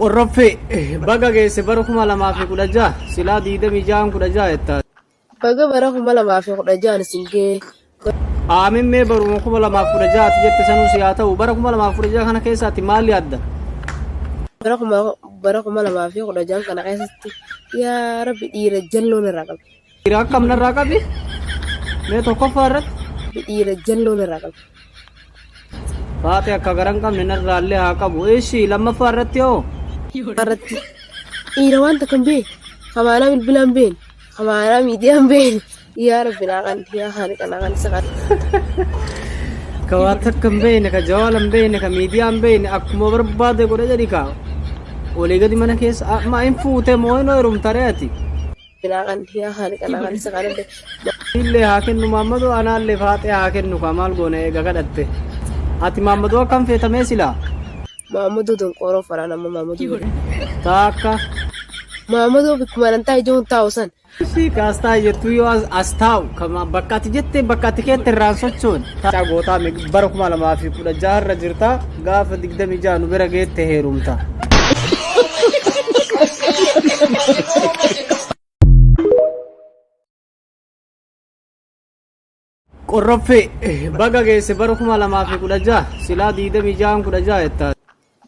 Qorraffee baga geesse bara 2016 silaa 26 16 Baga bara 2016 singee. Aamin mee baruma 2016 jette sanuu siyaa ta'u bara 2016 kana keessaatti maali adda? Bara 2016 kana keessatti yaa Rabbi dhiira jalloon irraa qabe. Dhiira akkam narraa qabi? Mee tokkoffaa irratti? Dhiira jalloon irraa qabe. Faate akka garan qabne narraallee haa qabu. Eeshi lammaffaa irratti hoo? Irratti dhiira wanta kan bee hamaanaa bilbilaan been hamaanaa miidiyaan been yaa Rabbi naaqan yaa haani kanaqan isa kan. Ka wanta kan beene ka jawaalan beene ka miidiyaan beene akkuma barbaade godhe jedhi kaa. Olii gadi mana keessa ma hin fuute moo hin heerumtare ati? Naaqan yaa haani kanaqan isa kan. Illee haa kennu Maammadoo anaallee faate haa kennu kaa maal goone eega kadhatte. Ati Maammadoo akkam feetamee silaa? Maammadoo Donqooroo faraa nama Maammadoo. Taakka. Maammadoo bikkuma nantaa ijoon taa'u san. Si kaastaa jettu yoo as taa'u kama bakka ati jette bakka ati keette irraan sochoon. Cagootaa bara 2016 irra jirta gaafa 26 nu bira geette heerumta. Qorraffee baga geesse bara 2016 silaa 26 16 jetta.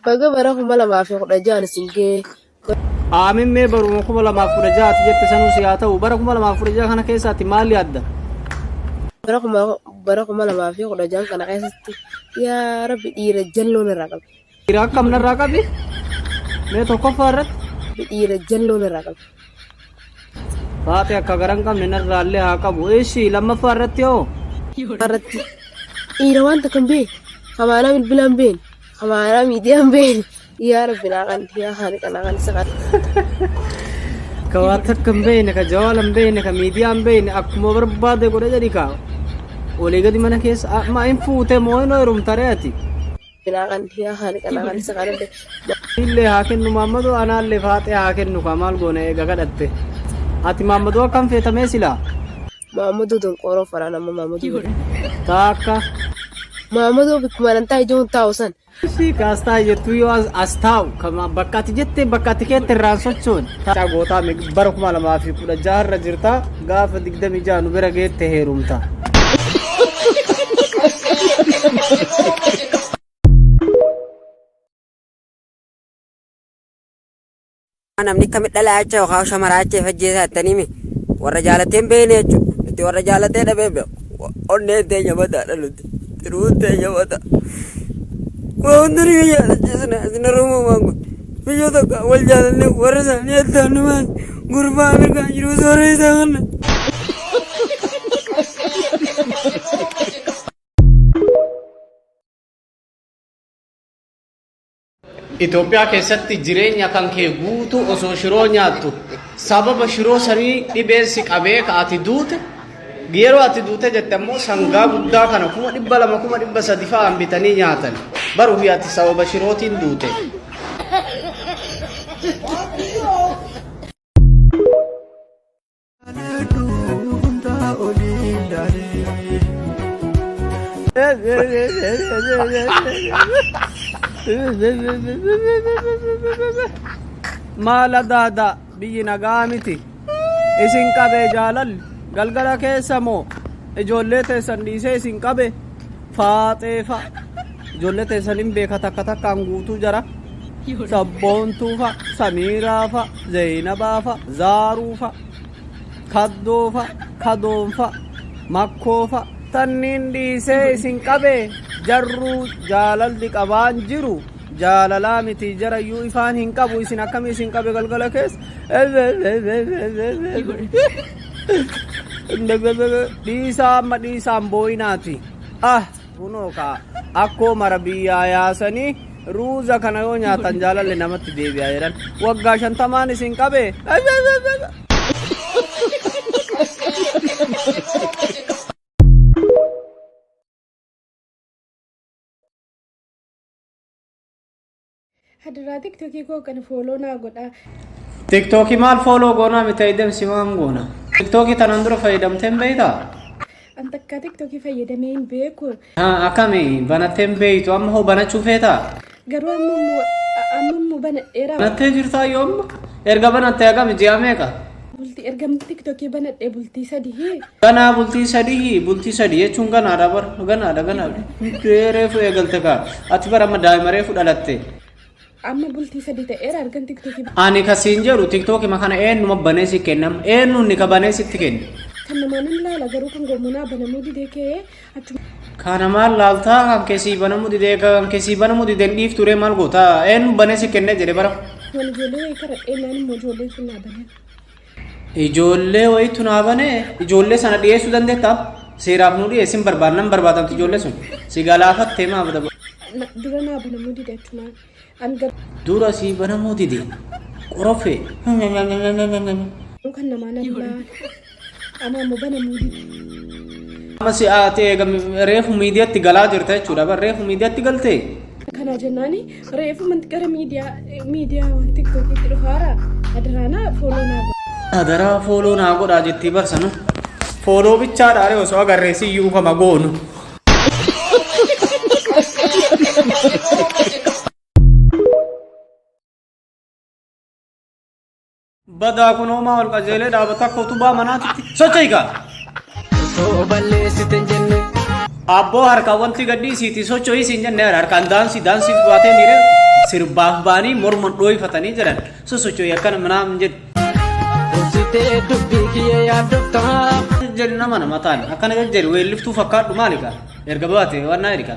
Baga bara 2016 singee. Aamin mee baruma 2016 jette sanuu siyaa ta'u bara 2016 kana keessaatti maali adda? Bara 2016 kana keessatti yaa Rabbi dhiira jalloon irraa qabe. Dhiira akkam narraa qabi? Mee tokkoffaa irratti? Dhiira jalloon irraa qabe. Faate akka garan qabne narraallee haa qabu. Eeshi lammaffaa irratti hoo? Irratti dhiira wanta kan bee hamaanaa bilbilaan been hamaanaa miidiyaan been yaa Rabbi naaqan yaa haani kanaqan isa kan. Ka wanta kan beene ka jawaalan beene ka miidiyaan beene akkuma barbaade godhe jedhi kaa. Olii gadi mana keessa ma hin fuute moo hin heerumtare ati? Naaqan yaa haani kanaqan isa kan. Illee haa kennu Maammadoo anaallee faate haa kennu kaa maal goone eega kadhatte. Ati Maammadoo akkam feetamee silaa? Maammadoo Donqooroo faraa nama Maammadoo. Taakka. Maammadoo bikkuma nantaa ijoon taa'u san. Si kaastaa jettu yoo as taa'u kama bakka ati jette bakka ati keette irraan sochoon. Cagootaa bara 2016 irra jirta gaafa 26 nu bira geette heerumta. Namni kamit dhalaacha yookaan shamaraacha fajjeessaa ta'anii warra jaalateen beene jechuudha. Itti warra jaalatee dhabee onneen teenya mataa dhaluuti. Tiruun teenya mataa. Waan durii jaalachiisna asina Oromoo kun biyyoota wal jaalannee warra isaanii attaan numaan gurbaa Ameerikaa jiru sooree isaa kanna. Itoophiyaa keessatti jireenya kan kee guutuu osoo shiroo nyaattu sababa shiroo sanii dhibeen si qabee ka ati duute yeroo ati duute jette ammoo sangaa guddaa kana 200 300 fa'aan bitanii nyaatan baruu fi ati sababa shirootiin duute. Maala daada biyyi nagaa miti isin qabee jaalalli galgala keessa moo ijoollee teessan dhiisee isin qabe faaxeefa ijoollee teessan hin beeka takka takkaan guutuu jara sabboontuufa samiiraafa zeenabaafa zaaruufa kaddoofa kadoonfa makkoofa tanniin dhiisee isin qabe jarruu jaalalli qabaan jiru. Jaalalaa miti jarayyuu ifaan hin qabu isin akkami isin qabe galgala keessa dhiisaa amma dhiisaan booyinaati kunoo kaa akkoo mara biyyaa yaasanii ruuza kana yoo nyaatan jaalalli namatti deebi'a jedhan waggaa 50 isin qabe. Hadiraa TikTokii koo kan fooloo naa godha. TikTokii maal fooloo goonaa miti aydemsi waan goona. TikTokii tanan dura fayyadamteen beeytaa? An takka TikTokii fayyadamee hin beeku. Akkami banateen beeytu amma hoo banachuu feetaa? Garuu ammoo Amma bana dheeraa Nattee jirtaa yoomma erga banattee hagam ji'a meeqa? bultii ergamni tiktokii banadhee bultii sadii Ganaa bultii sadii jechuun ganaadha bar ganaadha reefu eegalte kaa ati bara amma daa'ima reefu dhalatte. amma bultii sadii ta'eera ergan tiktokii Ani kasiin jedhu tiktokii makana eenyuma baneesi kennam eenyuun ni ka baneesitti kenni. kan namaanan laala garuu kan goomunaa banamuu didee kee achuma Kana maal laaltaa kan keessii banamu didee kan keessii banamu dideen dhiif ture maal goota eenyu baneesi kennee jedhe bara. wal ijoollee wayii karadhee naan immoo ijoolleen sun naa banan. Ijoollee wayitu naa bane ijoollee sana dhiyeessuu dandeettaa seeraaf nu dhiyeessin barbaadan barbaadamti ijoollee sun si galaafattee maaf daba. Dura naa banamuu didee achumaan anga Dura si banamuu dide qorofee. kan namaanan laala amma immoo banamuu didee. Amma si ati reefu miidiyaatti galaa jirta jechuudha bar reefu miidiyaatti galtee. Kana jennaani reefu manti gara miidiyaa tiktookiitti dhufaara adaraana fooloo naa godha. Adaraa fooloo naa godhaa jettii barsanu fooloo bichaadhaan osoo agarreessi iyyuu kama goonu. Badaa kunoo maa ol qajeelee dhaabata akka utubaa manaatitti socho'iika. Abboo harkaan wanti gaddisiiti socho'ii siin jenne harkaan daansiif baatee miire sirbaaf baanii morma dhooyfatanii jiran sosocho'ii akkana manaa hin jedhu. Jedhu nama namataan akkana jedhu weelliftuu fakkaadhu maaliika erga baate waan erga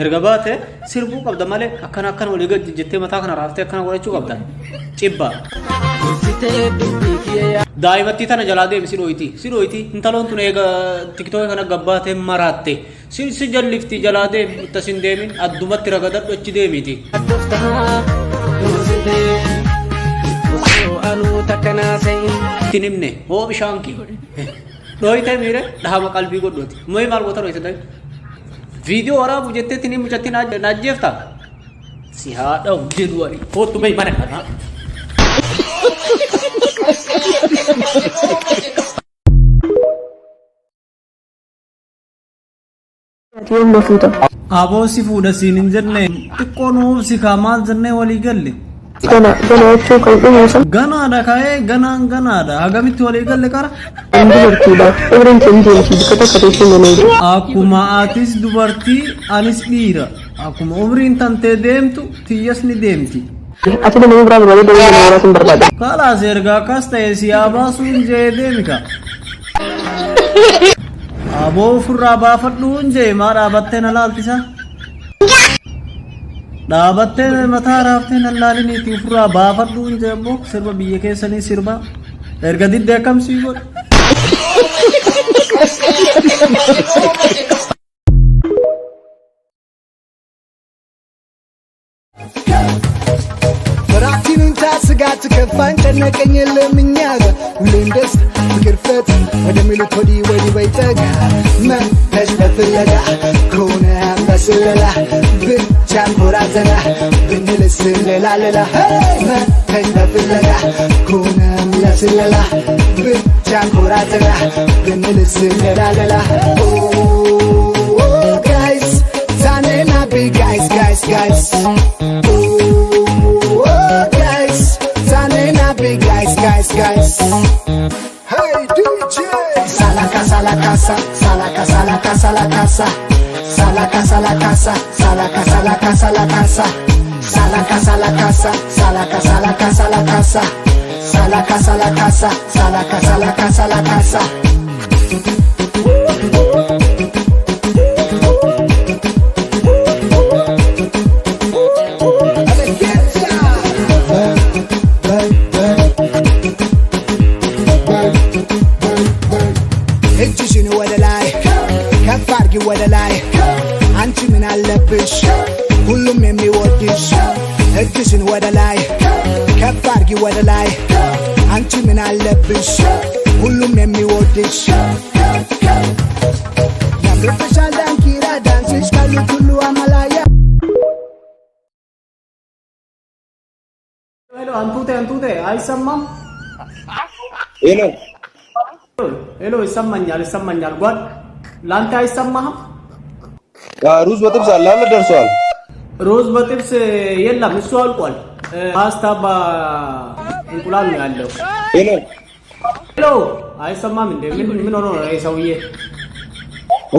erga baate sirbuu qabda malee akkana walii gadi jettee mataa kana raaftee akkana godhachuu qabda cibba. Daa'imatti tana jalaa deemi si dhooyti intaloon tun eega tiktooka kana gabbaatee maraatte si jallifti jalaa deemi ittasin deemin addumatti ragadadhu achi deemiti. Ittiin himne hoo bishaanki dhooyitee miire dhahama qalbii godhooti mooyi maal goota dhooyite dhayi viidiyoo waraabu jettee ittiin mucatti naajjeefta si haadha jedhu wari hoottu bayi mana kanaa. Aboo si fuudha siin hin jenne xiqqoo nuuf si maal jennee walii galle. Gana jechuun kan dhumu Ganaadha ka'ee ganaadha hagamitti walii galle qara. dubartiidha. Umriin keenya deemti bakka takka teessee manee Akkuma atis dubartii anis dhiira akkuma umriin tantee deemtu tiyyas ni deemti. ati nama biraa barbaadee deemee nama biraa sin barbaada. Kalaas erga akkas ta'e si baasuun jee deemika. Aboo ofirraa baafadhuun jee maa dhaabattee na laaltisa. Dhaabattee mataa raaftee na laaliniiti ofirraa baafadhuun jee immoo sirba biyya keessanii sirba erga diddee akkamsii godha. Rakinun taasigaatu kafaan cannaqany leminyaga ulendes fikirfet ወደሚሉት ወዲ በይጠጋ መንተሽ በፍለጋ ከሆነ በስለላ ብቻን ቦራዘና ብንልስ ሌላሌላ መንተሽ በፍለጋ ከሆነ ለስለላ ብቻን ቦራዘና ብንልስ ሌላሌላ ጋይስ ዛኔና ቢ ጋይስ guys Hey DJ Salaka salakasa salaka salaka salakasa Salaka salakasa salaka salaka salakasa Salaka salakasa salaka salaka salakasa Salaka salakasa salaka salaka salakasa እጅሽን ወደ ላይ ከፍ አድርጊ ወደ ላይ አንቺ ምን አለብሽ ሁሉም የሚወድሽ እጅሽን ወደ ላይ ከፍ አድርጊ ወደ ላይ አንቺ ምን አለብሽ ሁሉም የሚወድሽ ያምርብሻል ዳንኪራ ዳንስሽ ካሉት ሁሉ አማላያ አንቱቴ አይሰማም ሄሎ ይሰማኛል ጓድ ላንተ አይሰማህም ሩዝ በጥብስ አለ ደርሷል روز بطبس يلا مسؤول قول باستا با انقلال ነው ያለው ሄሎ አይሰማም እንዴ ምን ሆኖ ነው ሰውዬ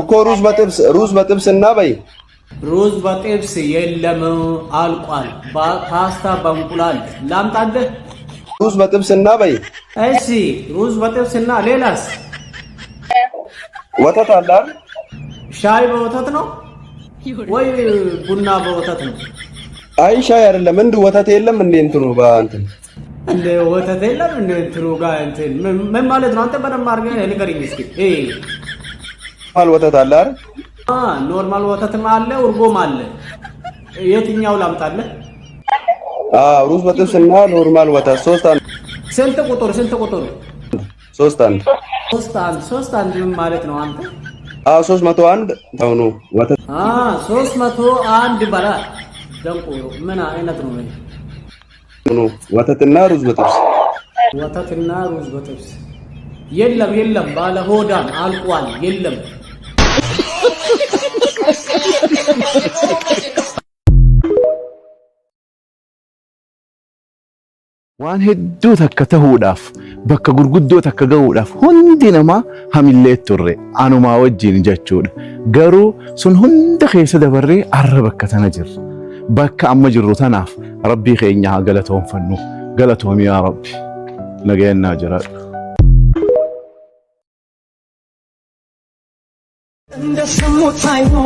እኮ ሩዝ በጥብስ እና በይ ሩዝ በጥብስ የለም አልቋል ፓስታ በእንቁላል ላምጣልህ ሩዝ በጥብስ እና በይ እሺ ሩዝ በጥብስ እና ሌላስ ወተት አለ ሻይ በወተት ነው ወይ ቡና በወተት ነው አይ ሻይ አይደለም እንዴ ወተት የለም እንዴ እንትኑ ባንተን እንዴ ወተት የለም እንዴ እንትኑ ጋር እንትን ምን ማለት ነው አንተ በደንብ አድርገህ ንገረኝ እስኪ ኖርማል ወተት አለ አይደል ኖርማል ወተትም አለ እርጎም አለ የትኛው ላምጣልህ ሩዝ በጥብስ እና ኖርማል ወተት ሶስት አንድ ስንት ቁጥር ሶስት አንድ ምን ማለት ነው አንተ 301 ታውኑ ወተት 301 በላ ደንቆሮ ምን አይነት ነው ወተትና ሩዝ በጥብስ የለም ባለ ሆዳም አልቋል የለም waan hedduu takka tahuudhaaf bakka gurguddoo takka gahuudhaaf hundi namaa hamillee turre anumaa wajjin jechuudha garuu sun hunda keessa dabarree arra bakka tana jirra bakka amma jirru tanaaf rabbii keenya haa galatoonfannu galatoomi yaa rabbi nagayannaa jiraadhu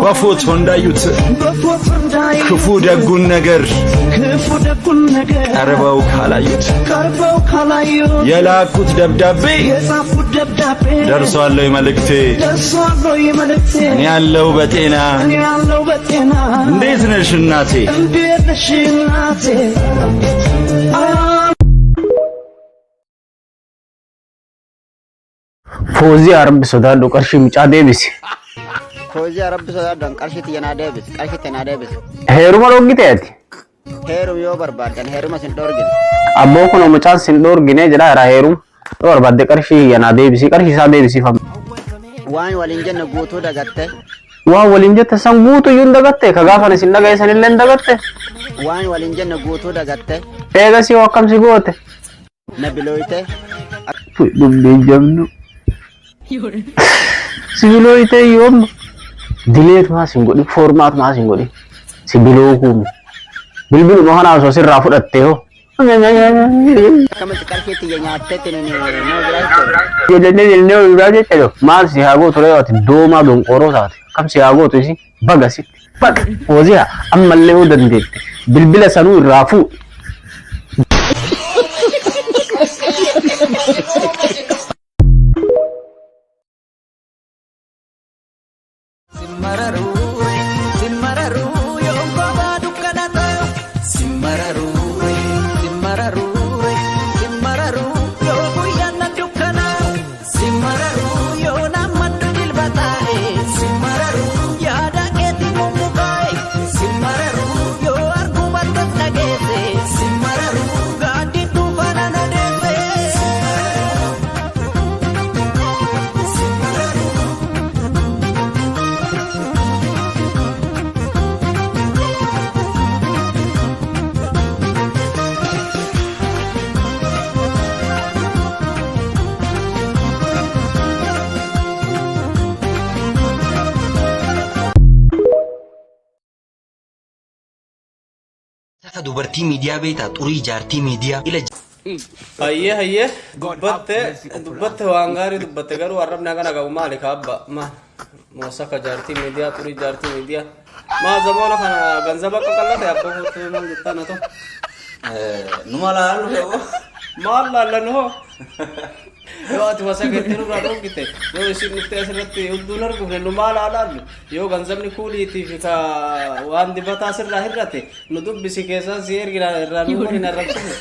በፎቶ እንዳዩት ክፉ ደጉን ነገር ቀርበው ካላዩት የላኩት ደብዳቤ ደርሷል መልእክቴ እኔ ያለው በጤና እንዴት ነሽ እናቴ ፎዚ አረብ ሶዳዶ ቀርሺ ምጫ ዴቢስ ፎዚ አረብ ሶዳዶ ቀርሺ ተና ዴቢስ ሄሩማ ሮግቴት ሄሩ ዮ በርባደን ሄሩማ ሲንዶርጊን አቦ ኮኖ ምጫ ሲንዶርጊኔ ጀላ ራ ሄሩ በርባደ ቀርሺ የና ዴቢስ ቀርሺ ሳ ዴቢስ ፈም ዋን ወሊንጀነ ጉቱ ደጋተ ዋን ወሊንጀ ተሰንጉቱ ዩን ደጋተ ከጋፈነ ሲነጋይ ሰንለን ደጋተ ዋን ወሊንጀነ ጉቱ ደጋተ ኤገሲ ወከም ሲጎተ ነብሎይቴ ዱብዴ ጀምኑ sibiloite yom dileet ma singodi format ma singodi sibiloku bilbil mo hana so sirra fudatte ho kamat karketi yanyatte tenene no braito yedene no braito telo ma si hago tore ot doma don qoro saat kam si hago to si bagasi bag ozia amalle udande bilbila sanu rafu dubartii miidiyaa beektaa xurii jaartii miidiyaa ila hayye dubbatte waan gaarii dubbatte garuu arrabni hagana qabu maali kaabba moosaka jaartii miidiyaa xurii jaartii miidiyaa maa zamoona kana ganzaba qaqallate abba furtuu maal jettaan ato numa laalu hoo maal laallan hoo yoo ati wasageetti nurraa dhoogite yoo isin dhuftee asirratti hunduu nargufne nu maal alaallu yoo ganzabni kuuliitiif ka waan dibataa sirraa hirrate nu dubbisi keessaan si ergina irraa nuuma hin arrabsine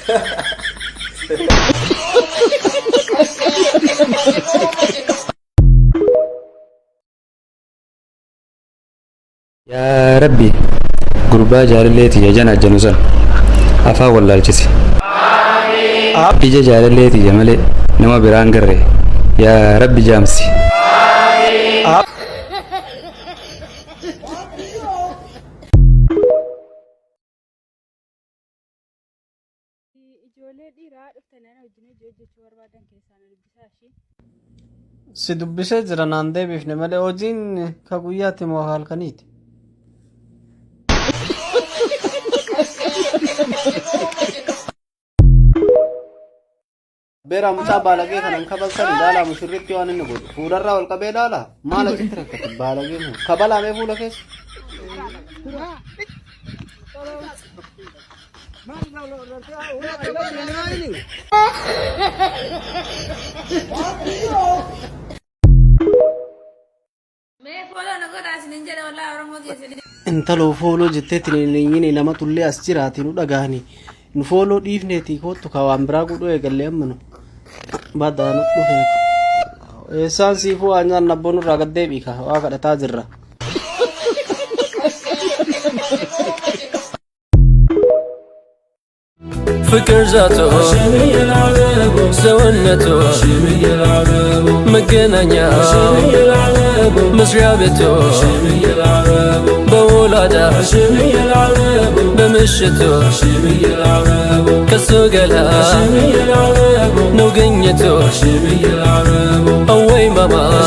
yaa rabbi gurbaa jaalalleeti jajana janusan afaa wallaalchisi ija jaalalleeti malee nama biraan garre yaa rabbi jaamsi ijoollee dhiiraa dhuftanii wajjin hojjechuu barbaadan keessaa na dubbisaa ishee. Si dubbisee jira naan deebifne malee hojiin ka guyyaatti moo halkaniiti. Beera mucaa baalagee kanan kabalsan ilaalaa mushurritti waan inni godhu fuularraa ol qabee ilaala maal achitti rakkate baalagee moo kabalaamee fuula keessa. Intaloo fooloo jettee tiniinyi nama tullee as jiraati nu dhagaani nu fooloo dhiifneeti kootu ka waan biraa godhuu eegallee ammanu badaan dhufee eessaan siifuu anyaan nabboon irraa gaddeebii ka waa kadhataa jirra. فكر ذاته سونته مجنانيا مسرابته بولاده بمشته كسوقلا نوقنيته أوي ماما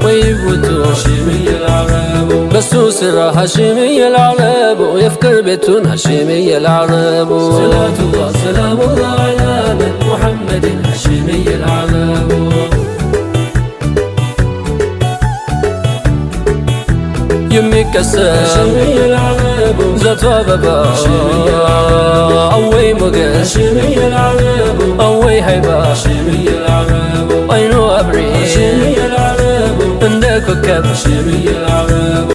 ويبوتو بسو سرا هاشمي العرب ويفكر بيتون هاشمي العرب صلاة الله سلام الله على محمد هاشمي العرب يمي كسر هاشمي العرب زات بابا أوي مقر هاشمي العرب أوي هيبة هاشمي العرب أينو أبري هاشمي العرب عندك كب هاشمي العرب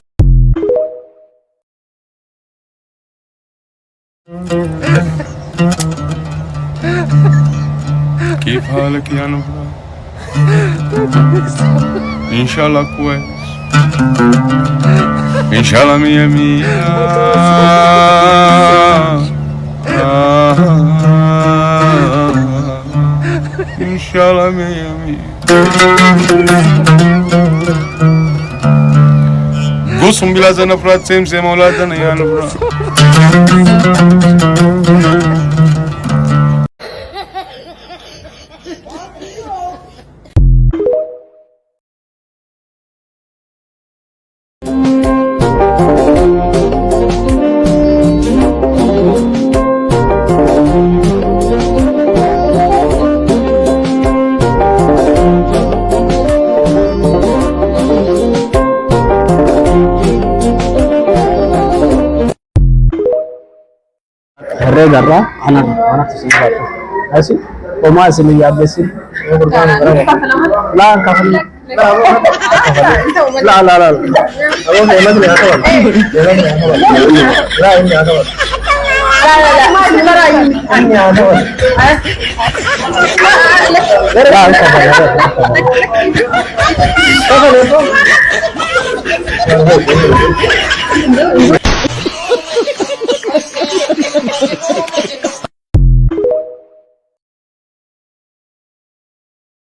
كيف حالك يا نفرة؟ إن شاء الله كويس إن شاء الله مية مية إن شاء الله مية مية قسم بلا زنفرات سيم أولادنا يا نفرة Garra anak tersebut. Asyik, Oma sini ya besin. Lah kafan. Lah. Aku memang tidak tahu. Lah ini ada. Ini ada. Kafan itu.